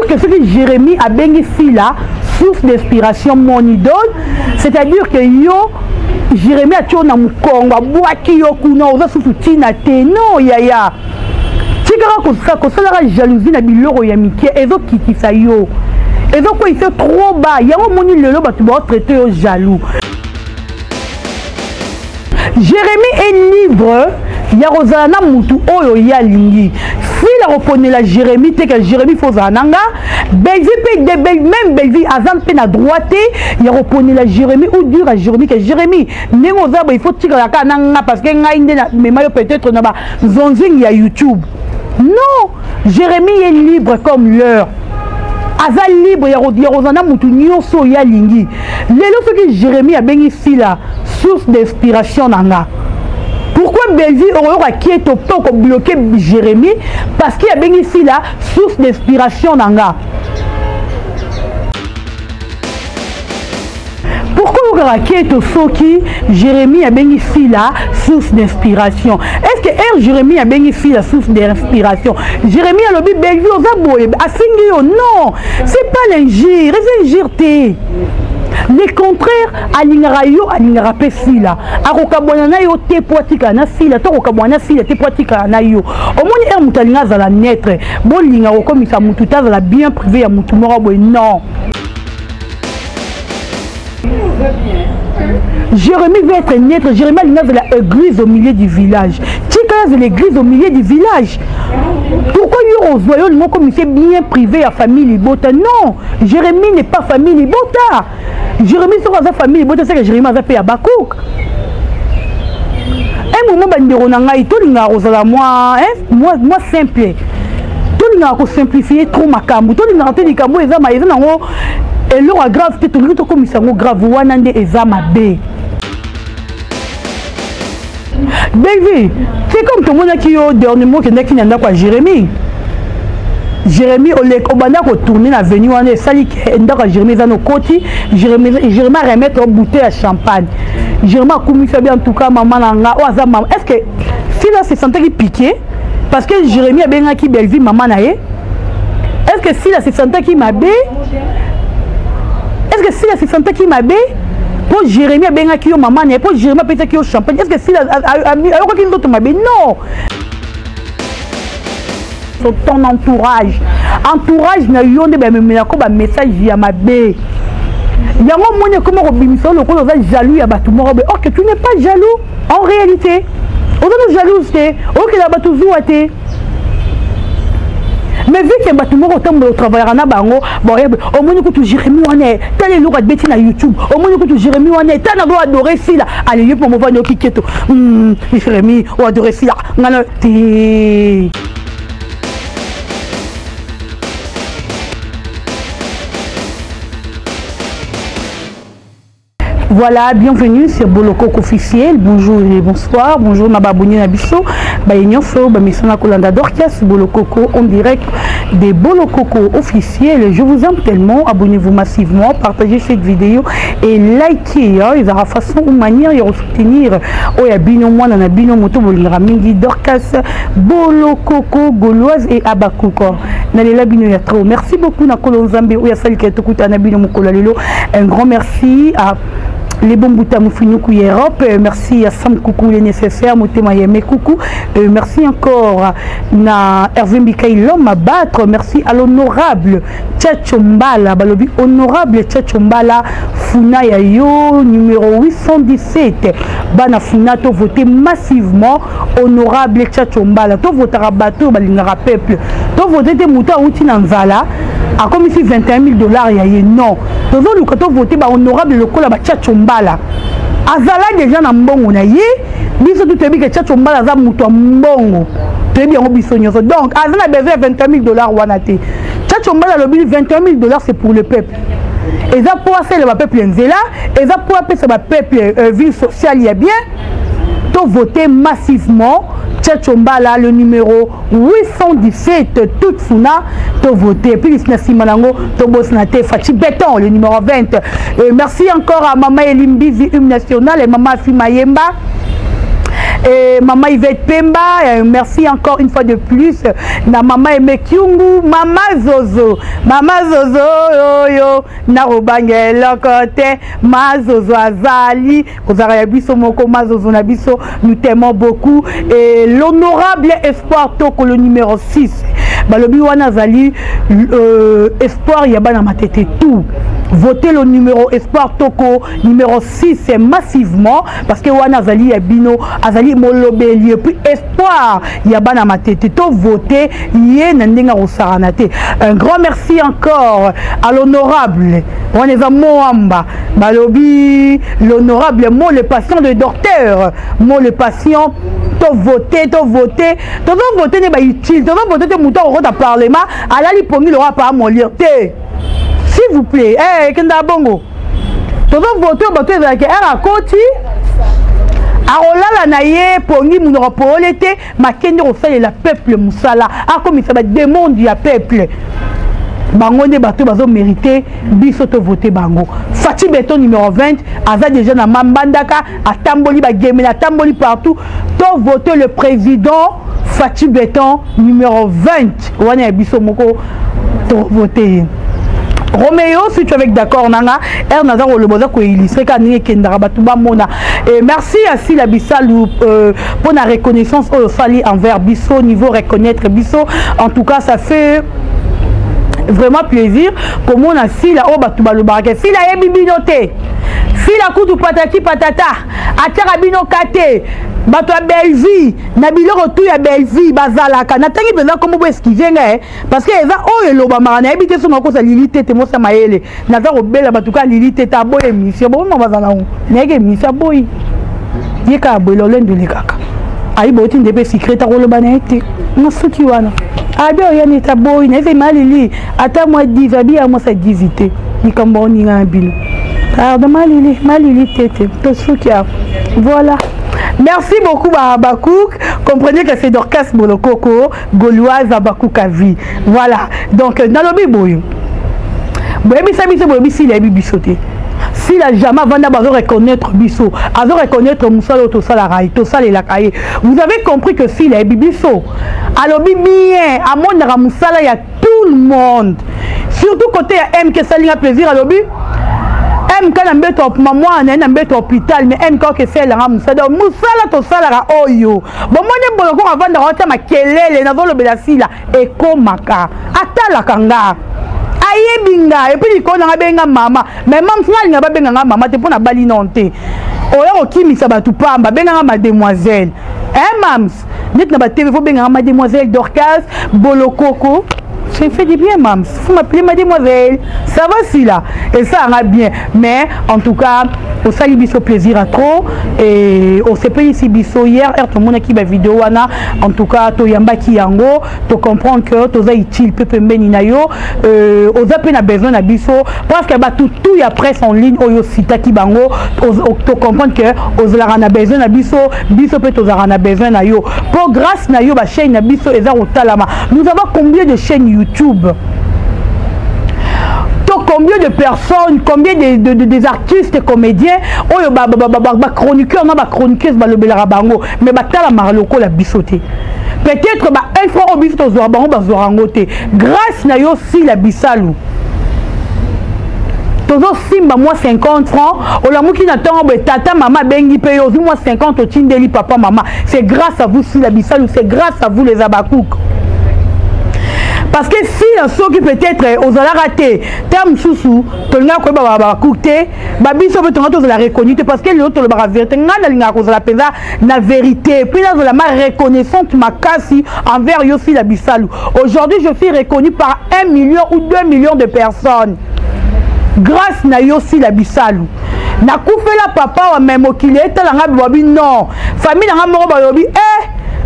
que ce que Jérémie a bien ici là, source d'inspiration mon idole, c'est-à-dire que yo Jérémie a tué dans mon Congo, boaki yo kuna, oza sous tina te, non yaya. Tika ko sala jalousie na biloko ya mikie, ezo kitisa yo. Ezo ko il fait trop bas, yango moni lelo batu ba traiter yo jaloux. Jérémie est libre, ya rozana mutu oyo ya lingi. Si la reconnaît la Jérémie, c'est que Jérémie faut zananga, Belvi même Belvi azan pe na droite, ya reconnaît la Jérémie ou dire à Jérémie que Jérémie, nengo zaba il faut tirer la kananga parce que ngainde na memayo peut-être na ba zonzing ya YouTube. Non, Jérémie est libre comme l'heure. Azal libre ya rozana mutu nyonso ya lingi. Lelo ce que Jérémie a bien ici là, source d'inspiration nanga. Pourquoi Belvi aura qui est au point pour bloquer Jérémie? Parce qu'il y a bien ici là, source d'inspiration nanga. Pourquoi aura qui est au Soki? Jérémie a bien ici là, source d'inspiration. Est-ce que Jérémie a bien ici la source d'inspiration? Jérémie a lobby Belvi aux aboyés, à Singio, non, c'est pas l'injure, c'est l'injure. Le contraire, alingarayo, alingarape fila. Arokabwana yo te poatika na fila, to rokabwana fila te poatika na yo. Omoni mutalinga za la netre, bon linga okomisa mututa za la bien privé ya mutumora boy non. Jérémie veut être net, Jérémie a de l'église au milieu du village. Tika de l'église au milieu du village. Pourquoi il y a aux voyons le mot comme c'est bien privé à famille Libota? Non, Jérémie n'est pas famille Libota. Jérémie sera sa famille Libota, c'est que Jérémie a fait à Bakouk. Un moment, bandero nanga ito linga rosala moi simple. Tout linga ko simplifier trop makambu. Tout linga te likambo ezama nango et leur grave te tout comme ça grave wanande ezama B. Baby, c'est comme tout le monde qui a dernier mot qui n'a pas Jérémie. Jérémie, au banda ko tourner la venue on est sali ndaka Jérémie dans nos côtés, Jérémie remettre une bouteille à champagne. Jérémie a commis ça bien en tout cas maman nanga ou aza maman. Est-ce que si là c'est sentait qui piqué parce que Jérémie a bien qui belle vie maman naé? Est-ce que si là c'est sentait qui m'a bé? Est-ce que si là c'est sentait qui m'a bé? Pour Jérémie a bien qui yo maman naé, pour Jérémie peut-être qui au champagne. Est-ce que si là alors qu'il d'autre m'a bé? Non. Ton entourage na yonde ba memela ko ba message ya mabe yango moni comment robimiso le ko jaloux ya batu moko ok tu n'es pas jaloux en réalité on est jalousie ok la batu zuate mais vu que batu moko tombe au travail na bango bon au moni ko tu Jérémie wane telle lourd beti na YouTube au moni ko tu Jérémie wane tana do adorer fila allez yo pour mo vendre kiketo Jérémie ou adorer fila ngana ti. Voilà, bienvenue sur Bolokoko officiel. Bonjour et bonsoir. Bonjour Nababoni Nabiso. Baïnyoso, Bamisona Kolanda Dorcas, Bolokoko en direct des Bolokoko officiels. Je vous aime tellement. Abonnez-vous massivement, partagez cette vidéo et likez. Il y aura façon ou manière de soutenir. Oyabino moi Nanabino Moto Boliramingi Dorcas, Bolokoko, Gauloise et Abakouko. Nalela Bino Yatro. Merci beaucoup Nakolo Nzambe. Oyasali Ketokuta Nabino Mokolalelo. Un grand merci à les bons boutons Moufinikou Europe, merci à Sam Koukou les nécessaires, Motema Yeme Koukou, merci encore à Hervé Mikaï l'homme à battre, merci à l'honorable Tchatchombala, Balobi honorable Tchatchombala, Funa Yayo, numéro 817, Bana Funa, to voté massivement, honorable Tchatchombala, to voté à bateau, Balingara peuple, to voté des moutons Outinanzala, à comme ici $21 000, non. Toujours le quand on vote honorable le cola Tchatchombala. Azala déjà na mbongo na ye, biso tout tebi que Tchatchombala za muto mbongo. Tebi en bisonyoso. Donc azala besoin $21 000 wana te. Tchatchombala le $21 000 c'est pour le peuple. Et ça pour faire le peuple nzela, et ça pour faire le peuple vie sociale y a bien. To voter massivement Tchatchombala le numéro 817 toute Funa to voter puis Simanango to Bosnate Fachi Béton le numéro 20 merci encore à Maman Elimbizi Hymne National et Maman Fimayemba Et maman Yvette Pemba, merci encore une fois de plus. Na maman Aimé Kyungu, maman Zozo yo yo, na robangel côté, ma Zozo Azali, Kozara biso moko ma Zozo na biso, nous t'aimons beaucoup. Et l'honorable Espoir Toko, le numéro 6. Balobi wana Azali, Espoir Yabana Matete tout. Votez le numéro Espoir Toko numéro 6 massivement parce que wana Azali Yabino Azali Molobeli et puis Espoir Yabana Matete to voter yé nandenga rosaranate. Un grand merci encore à l'honorable Waneza Moamba Balobi l'honorable Mo le patient de docteur Mo le patient to voter ne ba utile to voter te mouton au parlement alali pongi le roi pas mon liberté. S'il vous plaît, Kenda Bongo. Tout le monde vote avec un côté. Arola naye pongi munoro polete makende osale la peuple musala. A comme ça va demander ya peuple. Bango ne bato bazo mérité biso to voter bango. Fati Beton numéro 20, aza déjà na Mambandaka, a Tamboli ba game na Tamboli partout. To voter le président Fati Beton numéro 20. Wana biso moko to voter. Roméo, si tu es avec d'accord, Nanga, Ernazar ou le Boza ko illustré Kanye Kendara Batuba Mona. Et merci à Sila Bissalou pour la reconnaissance au Fali envers Bisso, niveau reconnaître Bisso. En tout cas, ça fait vraiment plaisir pour moi na Sila au Batuba le Barake. Sila Ebibinote. Sila Koutou Patati Patata. Atarabino Kate. Bato ya Belvi, na biloko tout ya Belvi bazalaka. Natangi peza comme bo esquiver nga parce que eza oyo loba marana ebite so ngako sa lilité te mo sa mayele. Naza robela batuka lilité ta boye mission. Bon mo bazala ngo. Nege mission boy. Yeka boyelo lendo le kaka. Ayi boti ndebe secret ta koloba na ete. No suki wana. Abi oyani ta boy na ese malili ata moi 10 abi a mo sa 18. Ni kambo ni ngabilo. Pardon malili tete. To suki a. Voilà. Merci beaucoup Babakouk. Comprenez que c'est Dorcas Bolokoko, Gauloise Babakouk à vie. Voilà. Donc, dans le biboy. Si la jamais Vanda va reconnaître Bisso, va reconnaître Moussalo Tosalarai, Tosal et la Kaye. Vous avez compris que si la Bisso, alors bien, à mon Moussala, il y a tout le monde. Surtout côté M que ça lui a plaisir à l'objet. M quand on met au maman on est en hôpital mais M quand que c'est la musala to sala oyo bon moi ne boloko avant de rentrer ma kelele na volo belasila e komaka atala kanga aye binga et puis ko na benga mama mais mam final nga benga mama te pona bali nonte oyo okimisa batu pamba benga mademoiselle mams net na ba TV fo benga mademoiselle Dorcas Bolokoko. J'ai fait du bien, maman. Vous m'appelez mademoiselle. Ça va si là. Et ça ira bien. Mais en tout cas, au sali biso plaisir à trop. Et on s'est payé ici biso hier. Tout le monde qui va vidéo. En tout cas, to yamba ki yango. To comprendre que to za utile pepe mbeni na yo. Aux appels a besoin na biso. Parce que bah tout y a presse en ligne. Oyo sita ki bango. To comprendre que aux lara na besoin na biso. Biso peut to zara na besoin na yo. Pour grâce na yo ba chaîne na biso eza au talama. Nous avons combien de chaînes YouTube? Combien de personnes, combien des artistes, comédiens, chroniqueurs, non, chroniqueuses, mais la marloko la bisoté. Peut-être un franc au bisoté, grâce na yo si la bisalou. Tozo simba moi 50 francs, o la mouki na tango tata maman bengi paye aussi moi 50 au tindeli papa maman. C'est grâce à vous si la bisalou, c'est grâce à vous les abakouk. Parce que si un saut qui peut-être aux ala raté, terme sous-sous, tu n'as pas coûté, babi ça peut te la reconnaître parce que l'autre le bara vérité, n'a la cause la pesa la vérité. Puis là la ma reconnaissante ma casse envers Yossi la Bissalou. Aujourd'hui je suis reconnu par 1 million ou 2 millions de personnes. Grâce na Yossi la Bissalou. Na koufela papa wa même qu'il est la ngabi non. Famille na ngamo ba yobi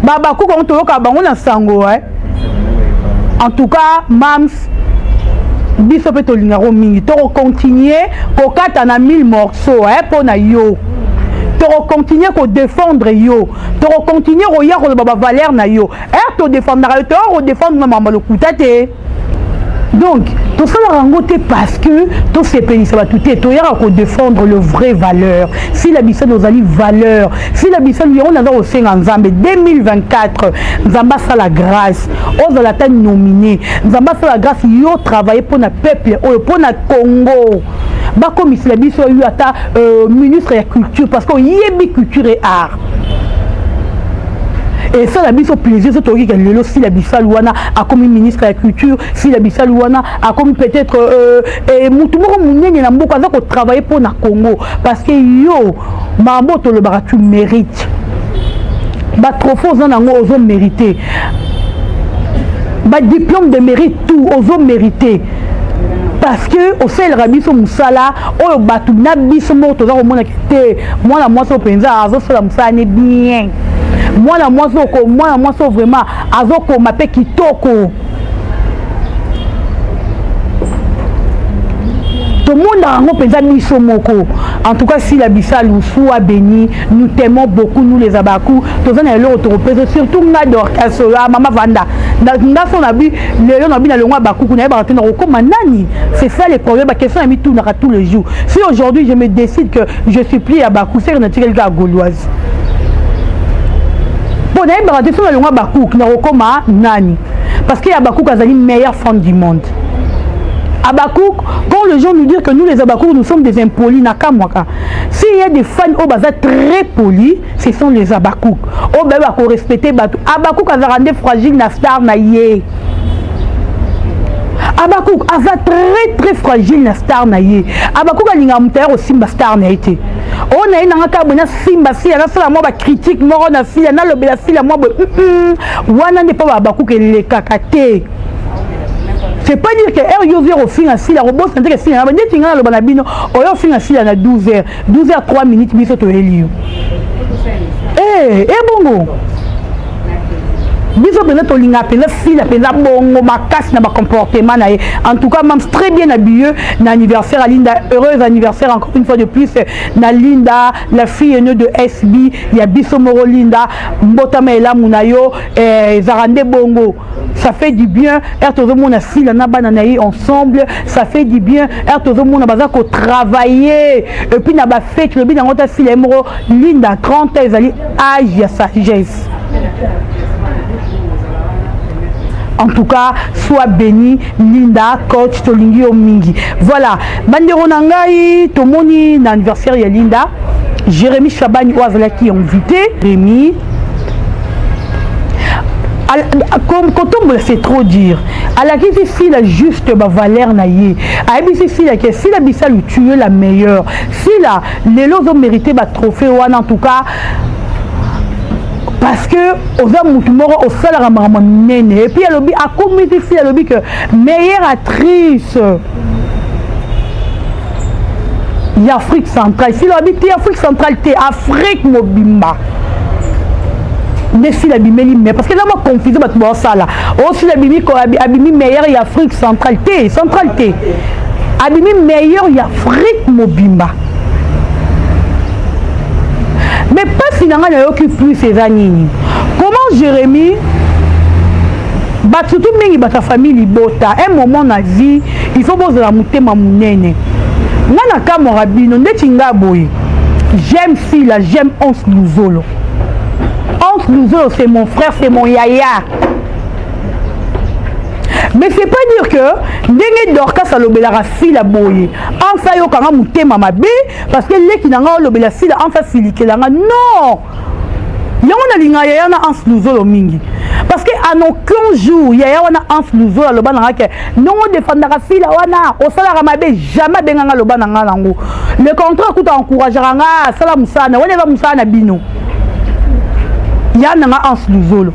baba ko ko to ka bango na sango En tout cas, Mams, biso pe to lingaro mingi, to continuer ko kata na 1000 morceaux pour na yo. To continuer ko défendre yo. To continuer ko ya ko baba valeur na yo. To défendre to défendre maman le kutate. Donc, tout ça la rangote parce que tout ces pays ça va tout et tout y a qu'on défendre le vrai valeur si la bissa nos ali valeur si la bissa lui on a au sein en Zambie 2024 Zamba ça la grâce on va la tête nominé Zamba ça la grâce yo travailler pour na peuple pour na Congo ba comme si la bissa eu ata ministre de la culture parce qu'on y est culture et art. Et ça, la bise au plaisir, c'est aussi que si la bissa Louana a comme ministre de la culture, si la bissa Louana a comme peut-être Moutoumoro Mounien n'a pas travailler pour le Congo. Parce que yo, Mambo to le baratou mérite. Bah trop faux, on a aux hommes mérités. Bah diplôme de mérite, tout aux hommes mérités. Parce que au sein de la bise au Moussala, au batou na bise mort, au moins moi la moitié au penza, azo la Moussala n'est bien. Moi la moitié vraiment azoko mape kitoko. Tout le monde a un peu de en tout cas, si la Bissa Loussou a béni, nous t'aimons beaucoup, nous les Abakou. Tous les autres, surtout Nador, Maman Vanda. Dans son habit, les gens ont le Abakou, c'est ça les problèmes. La question est mise tous les jours. Si aujourd'hui je me décide que je suis plié à Abakou, c'est naturel à Gauloise. Bon, il y a des gens qui ont Abakou, qui ont Nani. Parce qu'il y a Abakou qui a les meilleures femmes du monde. Abakouk, quand les gens nous disent que nous les Abakouk, nous sommes des impolis, s'il y a des fans au bazar très polis, ce sont les Abakouk. Au bazar qu'on respecte Abakouk a rendu fragile na star na yé. Abakouk a très fragile na star na yé. Abakouk a l'ingamteur au Simba star na été. On a une enquête Simba si la seule moi critique moi on a fille na le bela fille moi wana n'est pas Abakouk et les kakaté. C'est pas dire que R au fin à 6 la robot c'est que si on va dire que le banabino au fin à 6 à 12h 3 minutes biso to elio bongo biso pena to linga pena fille pena bongo makasi na ba comportement na en tout cas même très bien habillé na anniversaire à Linda heureux anniversaire encore une fois de plus na Linda la fille aînée de SB il y a biso moro Linda mbotama ela munayo zarande bongo. Ça fait du bien, tout le monde a fil la bananaï ensemble, ça fait du bien, tout le monde a besoin de travailler, et puis n'a pas fait le bien dans votre fil émeraude, Linda 30 ans, ils âge et sagesse. En tout cas, sois béni, Linda, coach, Tolingi Omingi. Voilà, Bandero Nangai, Tomoni, l'anniversaire de Linda, Jérémy Chabani Ouazala qui est invité, Rémi. Comme quand on c'est trop dire à la question si la juste valeur naïe à si la que si la bissa lui tue la meilleure si la les lots ont mérité ba trophée ou en tout cas parce que aux hommes mort au salaire à nene et puis elle a commis ici elle dit que meilleure actrice il y a Afrique centrale si l'habite Afrique centrale t'es Afrique mobimba mais si la bimeli mais parce que là moi confusé bah ça là aussi la bimeli meilleur il y a Afrique centrale T abimi meilleur il y a Afrique mobimba mais pas si n'anga n'a occupe plus ces années comment Jérémy bah surtout mingi bah ta famille libota un moment na vie il faut poser la montée ma mounene nana kamorabino ndetinga boy j'aime si la j'aime Ons Luzolo. Hans Luzolo, c'est mon frère, c'est mon yaya. Mais c'est pas dire que Ndenge Dorka Salobelara fille la boye. Enfin, yo kanga mouté mama bé parce que les qui n'ont lobela fille enfin filike langa non. Y'a on a linga yaya na Hans Luzolo mingi. Parce que à aucun jour yaya on a Hans Luzolo loba nanga ke non on défendra fille wana au salara mabé jamais benganga loba nanga nango. Le contrat coûte encouragera nga sala musana wala va musana bino. Yana Hans Luzolo.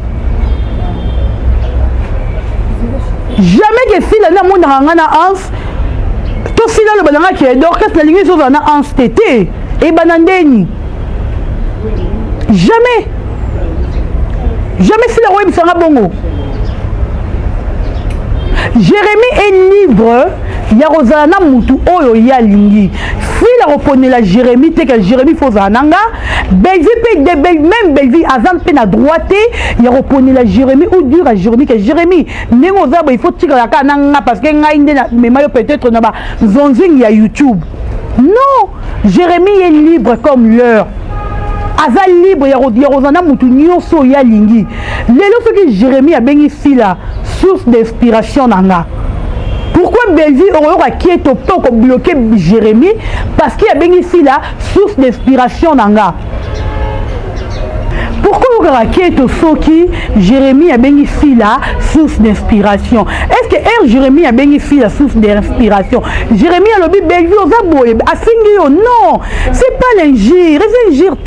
Jamais que si la monde a Hans, tout si là le banana qui est d'orchestre la ligne sur Hans tété et banandeni. Jamais. Jamais si la web sera bongo. Jérémy est libre ya kozala na mutu oyo ya lingi fila repone la Jérémie te que Jérémie fozananga Belvi pe de même Belvi azan pe na droite ya repone la Jérémie ou dire à Jérémie que Jérémie nengo zaba il faut tirer la kananga parce que ngai ndena memayo peut-être na ba zonzing ya YouTube. Non, Jérémie est libre comme l'heure. Aza libre ya rozana mutu nyonso ya lingi. Lelo ce que Jérémie a bengi fila source d'inspiration nanga. Pourquoi Belvi aura qui est au peu bloqué Jérémie? Parce qu'il y a bien ici la source d'inspiration nanga. Pourquoi aura qui est au soki Jérémie a bien ici la source d'inspiration? Est-ce que Jérémie a bien ici la source d'inspiration? Jérémie a lobby Belvi aux aboyes a fingé non, c'est pas l'injure, c'est l'injure.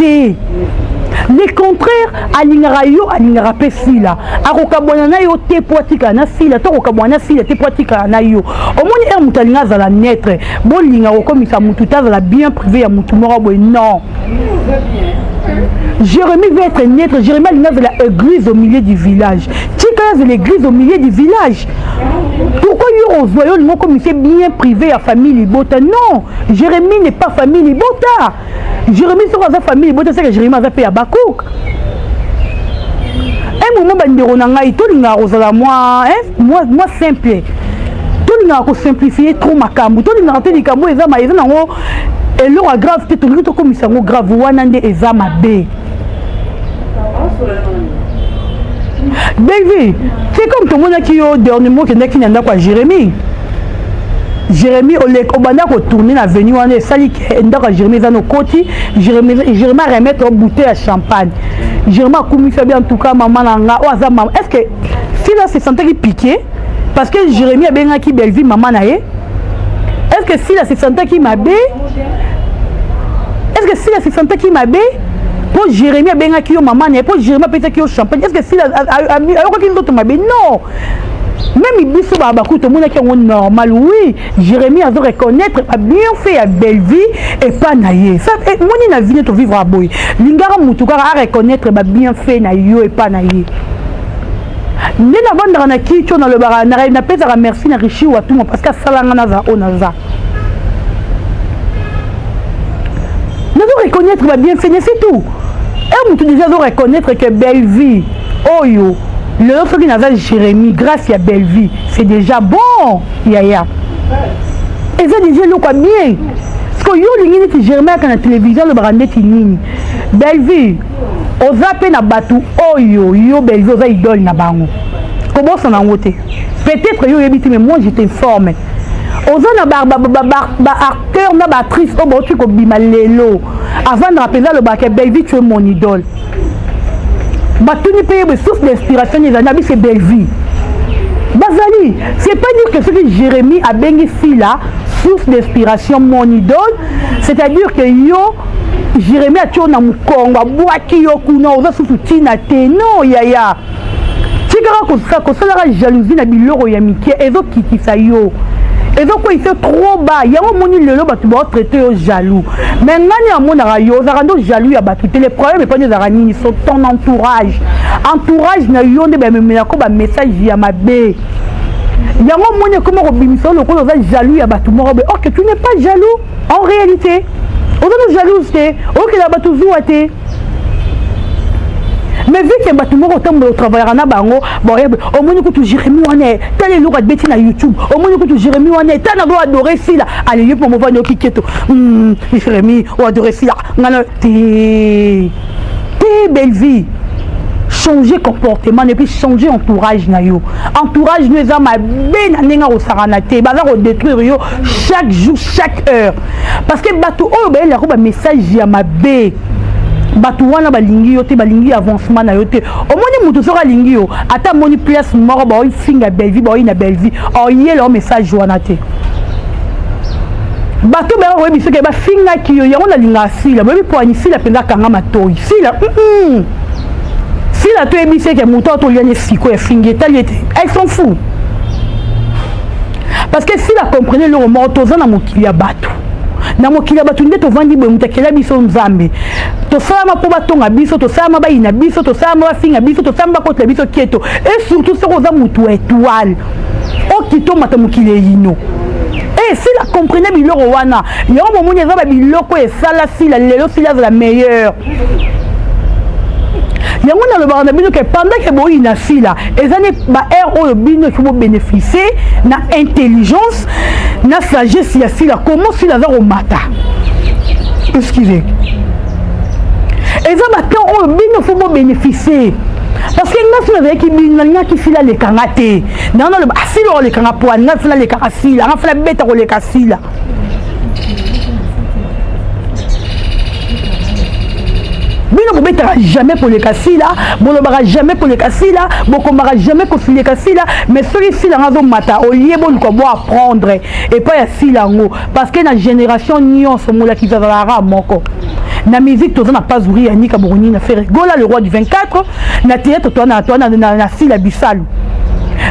Le contraire, alingarayo alingarape fila. Arokabwana yo te pratika na fila, to rokabwana fila te pratika na yo. Omoni mutalinga za la netre. Bon linga okomisa mututa za la bien privé ya mutu moro boy non. Jérémie veut être neutre. Jérémie linga de la église au milieu du village. Tika de l'église au milieu du village. Pourquoi yo ozoyo linga komisa bien privé à famille libota? Non, Jérémie n'est pas famille libota. Jérémie sera sa famille, bon c'est que Jérémie a fait à Bakouk. Un moment bandero nanga ito linga rozala moi simple. Tout linga ko simplifier trop makambu. Tout linga te likambo eza ma eza nango elo grave te to lito comme ça grave wana nde eza mabe. Baby, c'est comme tout le monde qui au dernier mot que n'a qui n'a quoi Jérémie. Jérémie au banda ko tourner la venue on est sali ndaka Jérémie za no koti Jérémie remettre au bouteille à champagne. Jérémie koumi fait bien en tout cas maman nanga o za maman. Est-ce que si là se sentait piqué parce que Jérémie a bien qui belle vie maman na ye? Est-ce que si là se sentait qui m'a bé? Est-ce que si là se sentait qui m'a bé? Pour Jérémie a bien qui yo maman na pour Jérémie peut-être qui au champagne. Est-ce que si là a qui d'autre m'a bé? Non. Même il dit que tout le monde est normal, oui. Jérémie a dû reconnaître, a bien fait à belle vie et pas naïe. Ça, moi, il a vu vivre à boy. Lingara Moutoukara a reconnaître, a bien fait naïe et pas naïe. Né la bande na qui tu dans le bar, n'a pas à merci na richi ou à tout parce que ça l'en a onaza. Nous devons reconnaître, a bien fait, c'est tout. Et Moutou déjà doit reconnaître que belle vie, oh yo. Le autre qui n'a pas Jérémie, grâce à belle vie, c'est déjà bon, yaya. Et ça déjà le quoi bien. Parce que yo l'ingénieur Jérémie quand la télévision le barandé tinini. Belle vie, aux appels na batou, oh yo belle vie, aux idole na bango. Comment ça n'a voté? Peut-être yo habite mais moi je t'informe. Aux acteur na actrice au bon truc au bimalelo. Avant de rappeler le bac belle vie tu es mon idole. Batuni paye des sources d'inspiration des années, c'est belle vie. Bazali, c'est pas dire que ce que Jérémie a bien ici là, source d'inspiration, mon idole, c'est-à-dire que yo, Jérémie a tué dans mon Congo, boaki yo kuna, oza sous tina te, non, yaya. Tika ko ça la jalousie na biloro ya mikie, ezo kitisa yo. Et donc il fait trop bas. Il y a un moment où le batu va traiter au jaloux. Mais ngani a mon arayo, zarando jaloux ya batu. Les problèmes pas des aranini sont ton entourage. Entourage na yonde ba memela ko ba message ya mabe. Il y a un moment où comment robimison le ko jaloux ya batu mo robe. OK, tu n'es pas jaloux en réalité. On est jaloux c'est OK la batu zouate. Mais vu que tu m'as autant de travail à Nabango, bon, au moins que tu Jérémie on est, tel est l'autre bêtise à YouTube, au moins que tu Jérémie on est, t'as adoré si là, allez pour me voir nos kiketo, Jérémie, ou adoré si là, t'es belle vie. Changer comportement et puis changer entourage na yo. Entourage nous a ma ben nenga au saranate, ba va détruire yo chaque jour, chaque heure. Parce que bateau oh ben la message ya ma bé. Batouana balingi yote balingi avancement na yote au moni mutu sera lingi yo ata moni place mort ba o finga belle vie ba o ina belle vie o yelo message wana te bato ba o biso ke ba finga ki yo yango na linga sila ba bi poani sila penza kanga matoi sila sila to ebise ke mutu to liane siko e finga taliete elles sont fous parce que si la comprenez le mort to zana mokili ya bato na mokili batu nde to vandi boye mutakela biso nzambe to sama po batonga biso to sama ba ina biso to sama ba finga biso to sama ko biso kieto et surtout ce roza mutu étoile o kito mata mokili yino si la comprenait biloko wana yo momoni eza ba biloko esala si la lelo si la meilleure yango na lobaka na bino ke pendant ke boyi na sila ezani ba air oyo bino ki bo bénéficier na intelligence na sagesse ya sila comment sila za komata excusez eza ba temps oyo bino fo bo bénéficier parce que nga sila ki bino nga ki sila le kangate na na le asilo le kanga po nga sila le kanga sila nga fala beta ko le kasila bino ko betara jamais pour les kasila bolobara jamais pour les kasila bokomara jamais ko filer kasila mais celui sila ngazo mata au lieu bon ko bo apprendre et pas ya sila ngo parce que na génération nyonso mola ki zazara moko na musique toza na pas ouri ani ka boroni na faire gola le roi du 24 na théâtre toi na sila bisalu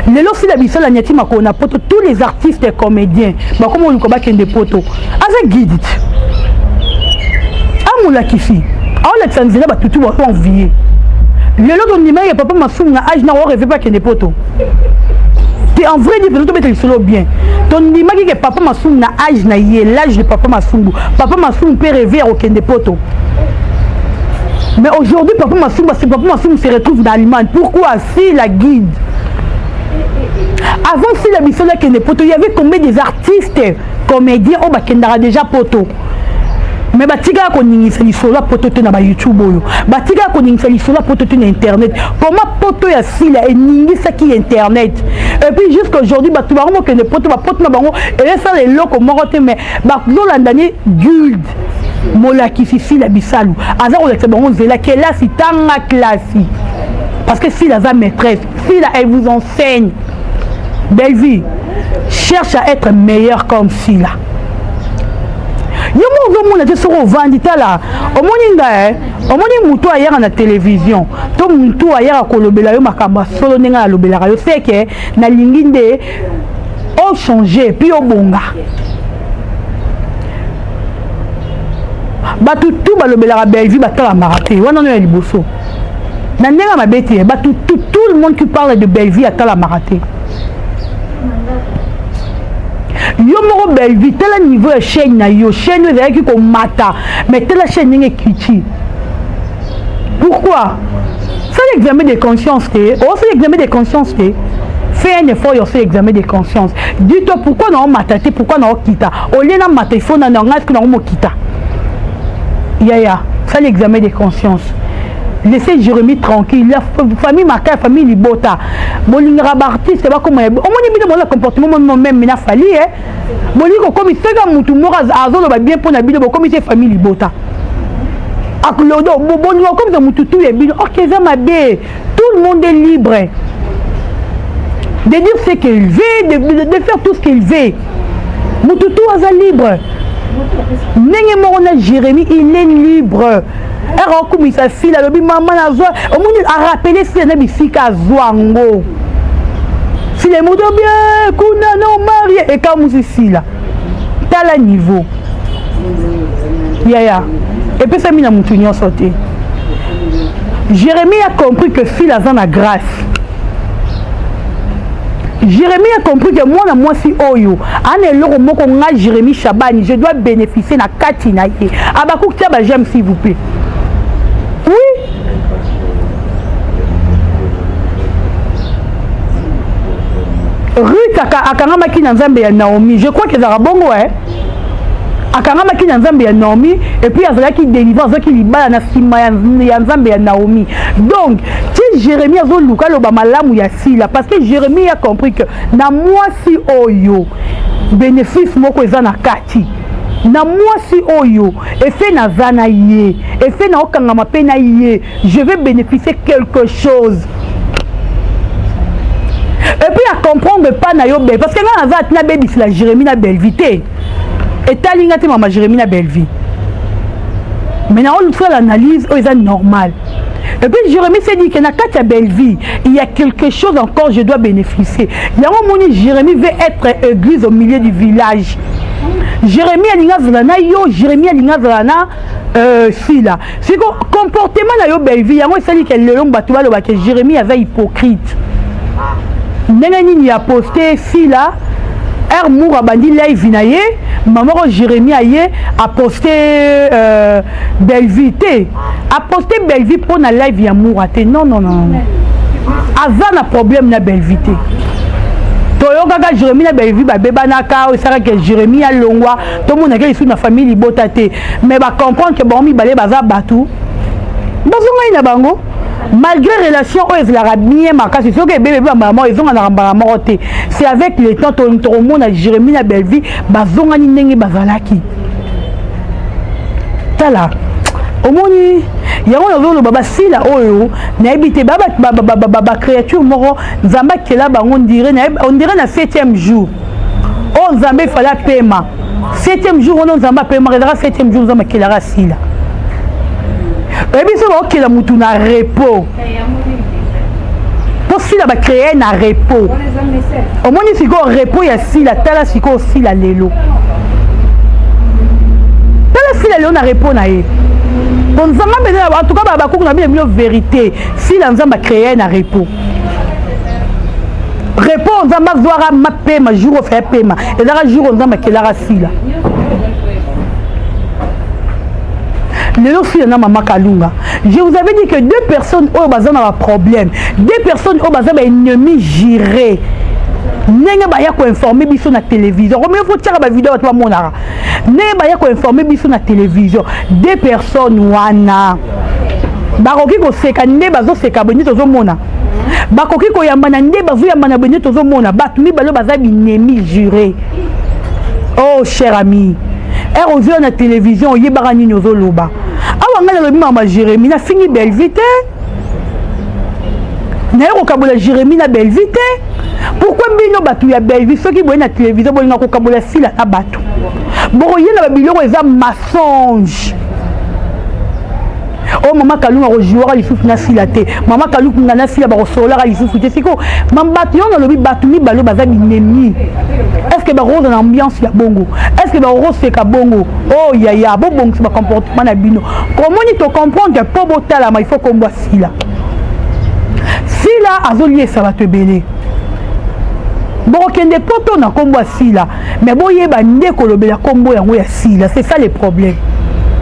lelo sila bisalu nyati makona poto tous les artistes et comédiens ba comme on ko ba kende poto avec guide amoula kifi la Tanzanie va tout envier. Le lot de numéro papa m'a soumis à âge n'a rêvé pas qu'il n'est pas tout. C'est en vrai dire que tu peux te le bien. Ton numéro que papa m'a soumis à âge n'a y l'âge de papa m'a soumis. Papa m'a soumis peut rêver au Kende Poto. Mais aujourd'hui papa m'a soumis se retrouve dans l'Allemagne. Pourquoi si la guide? Avant si la mission là Kende Poto, il y avait combien des artistes comédiens au Bakendara déjà Poto. Mais batika ko ningisa lisola poto te na ba YouTube oyo batika ko ningisa lisola poto te na internet comment poto ya sila et ningisa ki internet et puis jusqu'aujourd'hui batu ba ngo ke ne poto ba poto na bango et ça les loko morote mais ba zolandani guild mola ki fi la bisalu aza ko lekse bango zela ke là si tanga classe parce que si la maîtresse si la elle vous enseigne belle vie cherche à être meilleur comme si là yomo zo mona te soko vandita la omoni nga omoni mutu ayaka na télévision to mutu ayaka kolobela yo makamba solo nenga na lobelaka yo c'est que na lingi nde o changer puis o bonga batu tu balobelaka belle vie batala maraté wana no ya liboso na nenga mabete batu tout le monde qui parle de belle vie atala maraté yo moko belle vie tel niveau de chaîne na yo chaîne est qui ko mata mais telle chaîne n'est kiti pourquoi c'est l'examen de conscience que c'est l'examen de conscience que fais un effort yo c'est l'examen de conscience dis-toi pourquoi non matati pourquoi non kita au lieu na mata il faut na ngas que non mo kita ya c'est l'examen de conscience. Laissez Jérémie tranquille. La famille Maka, famille Libota. Bolingra artiste, c'est pas comme on m'a dit mon comportement même n'a fallu hein. Bolingo comme il sega mutu mora azolo ba bien pour na bido comme c'est famille Libota. Aklodo bolingo comme ça mutu tout est bien. OK, ça m'a bé. Tout le monde est libre. De dire ce qu'il veut, de faire tout ce qu'il veut. Mutu tout est libre. Nenye morona Jérémie, il est libre. Alors comme sa fille a le maman a zoa au monde a rappelé si na bisika zoango si les mots bien kuna non marié et comme ici là tala niveau ya et puis ça mina mutunyo sauté Jérémie a compris que fille a la grâce. Jérémie a compris que moi si oyo ane loko moko nga Jérémie Chabani je dois bénéficier na katina ye abakou tiaba j'aime s'il vous plaît. Oui. Ruth akangamaki na nzambe ya Naomi. Je crois que ça bongo hein. Akangamaki na nzambe ya Naomi et puis azalaki délivrance azalaki libala na sima ya nzambe ya Naomi. Donc, si Jérémie azo luka lo ba malamu ya sila parce que Jérémie a compris que na moi si oyo bénéfice moko eza na kati. Na moi si oyo effet na zana ye effet na okangama pe na ye je vais bénéficier quelque chose et puis à comprendre pas na yo parce que na va na baby la Jérémie na belle vité et talinga te mama Jérémie na belle vie mais na on fait l'analyse c'est normal et puis Jérémie s'est dit que na katia belle vie il y a quelque chose encore je dois bénéficier il y a un moment Jérémie veut être église au milieu du village. Jérémie alinga zana yo Jérémie alinga zana fila c'est que comportement na yo belle vie yango sali que le long batu balo ba que Jérémie avait hypocrite ndenge nini a posté fila Moura bandi live na ye maman Jérémie aye a posté Bellevue a posté Bellevue pour na live ya Moura te non avant na problème na Bellevue te toyoka Jérémie na Bellevue ba bebanaka o sara que Jérémie a longwa to mona ke isu na famille bota te mais ba comprendre que bon mi balé baza batu bazonga ina bango malgré relation où la bien makasi c'est que bébé maman ils ont en morté c'est avec le temps ton monde à Jérémie na Bellevue bazonga ni ndenge bazalaki tala omoni yango yozolo baba sila oyo na ebité baba créature moko nzamba kela bango on dirait na 7e jour oh nzamba fala pema 7e jour on nzamba pema redara 7e jour nzamba kela sila et bien ça va que mutu na repos pour sila ba créer na repos omoni siko repos ya sila tala siko sila lelo tala sila lelo na repos na ye bon nzamba mbele en tout cas ba kuku na bien vérité sila nzamba créer na repos repos nzamba zoara ma pema jour fait pema et là jour nzamba kelara sila Maman Kalunga. Je vous avais dit que 2 personnes au bazar ont un problème. 2 personnes au bazar ont ennemi géré. Nenga baya ko informer biso na télévision. Combien faut tirer ba vidéo à monara. Nenga baya ko informer biso na télévision. 2 personnes wana. Bakoki ko seka nde bazo seka boni tozo mona. Bakoki ko yambana nde bazo yambana boni tozo mona. Batu mi balo bazar ennemi géré. Oh cher ami. On a la télévision, il y a barani nozo loba. Ah on a le maman Jérémie na fini Bellevue. Na yo kabola Jérémie na Bellevue. Pourquoi bino batu ya Bellevue ceux qui voient na télévision bolinga ko kabola sila na batu. Boroye na biloko eza mensonge. Oh maman Kalunga rojouera les sous na sila te. Maman Kalunga na sila ba solar les sous te siko. Mam batu yo na lobi batu mi balo baza binemi. Est-ce que rose dans l'ambiance ya bongo? Est-ce que rose c'est ka bongo? Oh ya bon c'est pas comportement na bino. Comment ni te comprendre que pour botala il faut qu'on voit sila. Sila azolié ça va te belé. Bon kende poto na kombo sila. Mais bon yeba ndeko lobela kombo yango ya sila, c'est ça le problème.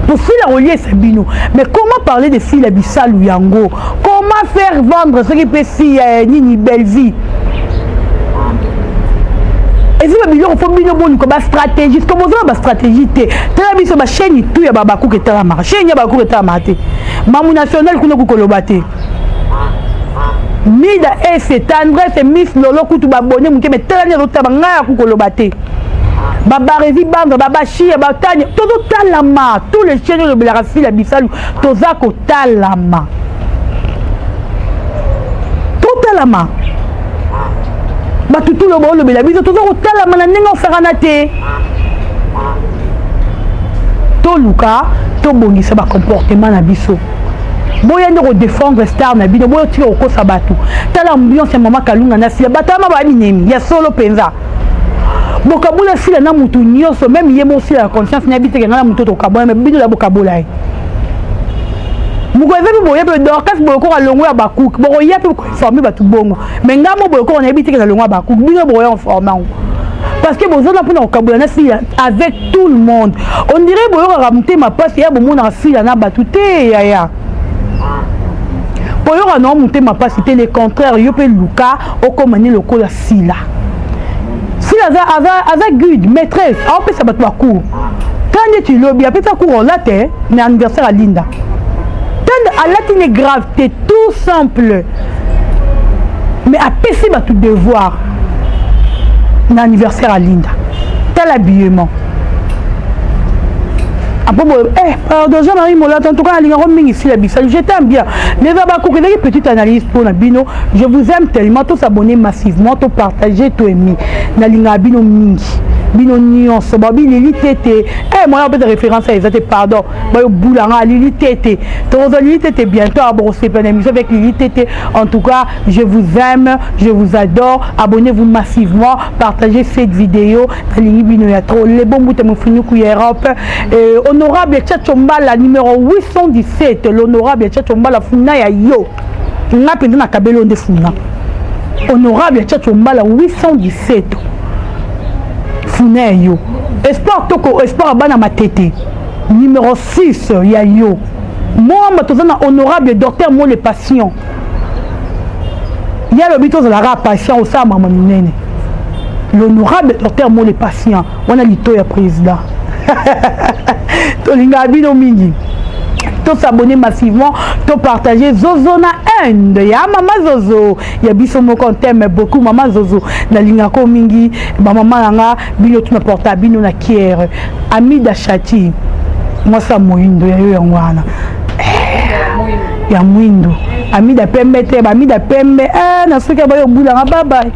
Pour Sila relier c'est bino. Mais comment parler de Sila Bissal ou Yango? Comment faire vendre ce qui peut si Nini Bellevue? Et si il faut bien bon comme stratégie, comme on a stratégie té. Tala biso ba chaîne tout ya babaku ke tala ma. Chaîne ya babaku ke tala mate. Mamu national kuno ku kolobate. Mida c'est André c'est Miss Lolo kutu ba bonne muke mais tala ni rotaba ngaya ku kolobate. Baba Révi Banda, Baba Chia, Baba Tanya, tout talama, tous les chaînes de Belarasi, la Bissalou, Tozako talama. Tout talama. Bah tout le monde, le Belabis, Tozako talama, n'a n'en faire un athée. To Luka, to Boni, ça va comportement na biso. Boya ndoko défendre star na bino, boya tiro ko sabatu. Tala ambiance ya Mama Kalunga na sila, batama ba binemi, ya solo penza. Bokabula sila na mutu nyoso même yemo sila la conscience na biteke na mutu to kabona mais bino la bokabula ai muko evebi boye be dorkas boye ko alongo ya bakuk boko ya pe ko informer batu bongo mais ngamo boye ko na biteke na longo ya bakuk bino boye informer parce que bozona pona ko kabula na sila avec tout le monde on dirait boye ko ramte ma passe ya bomo na sila na batu te ya boye ko na monter ma passe c'était le contraire yo pe Luka o komani lokola sila. Si la guide, maîtresse, on peut s'abattre à court. Quand tu lobby, après ça court là, t'es anniversaire à Linda. Quand à la est grave, t'es tout simple. Mais à PC, va tout devoir. L'anniversaire à Linda. Tel habillement. Pardon, Jean-Marie Molat, en tout cas, je t'aime bien. Les Abakou, une petite analyse pour Nabino. Je vous aime tellement, tous abonnés massivement, tous partagez, tous aimés. Nalinga Bino Mingi. Bino Nyonso, Babi Lili Tété. Moi, un peu de référence à les pardon. Bayo Boulanga, Lili Tété. Tozo Lili Tété, bientôt à brosser plein d'émissions avec Lili Tété. En tout cas, je vous aime, je vous adore. Abonnez-vous massivement, partagez cette vidéo. Nalingi Bino Yatro, les bons bouts de mon fini Europe. Honorable Tchatchombala, numéro 817. L'honorable Tchatchombala, Funa ya yo. N'a pas de cabello de Funa. Honorable Tchatchombala, 817. fune yo espoir toko espoir bana matete numéro 6 ya yo moi matozana honorable docteur mo les patients il y a le bito la ra patient au sa maman nene l'honorable docteur mo les patients on a lito ya président to linga bino mingi to s'abonner massivement, to partager Zozo na end ya mama Zozo ya biso moko t'aime beaucoup mama Zozo na lingako mingi ba mama nanga bino tu na porta bino na kier Amida Chati moi ça moindo ya yo yangwana ya mwindo Amida pembe te Amida pembe na soki ba yo bula bye bye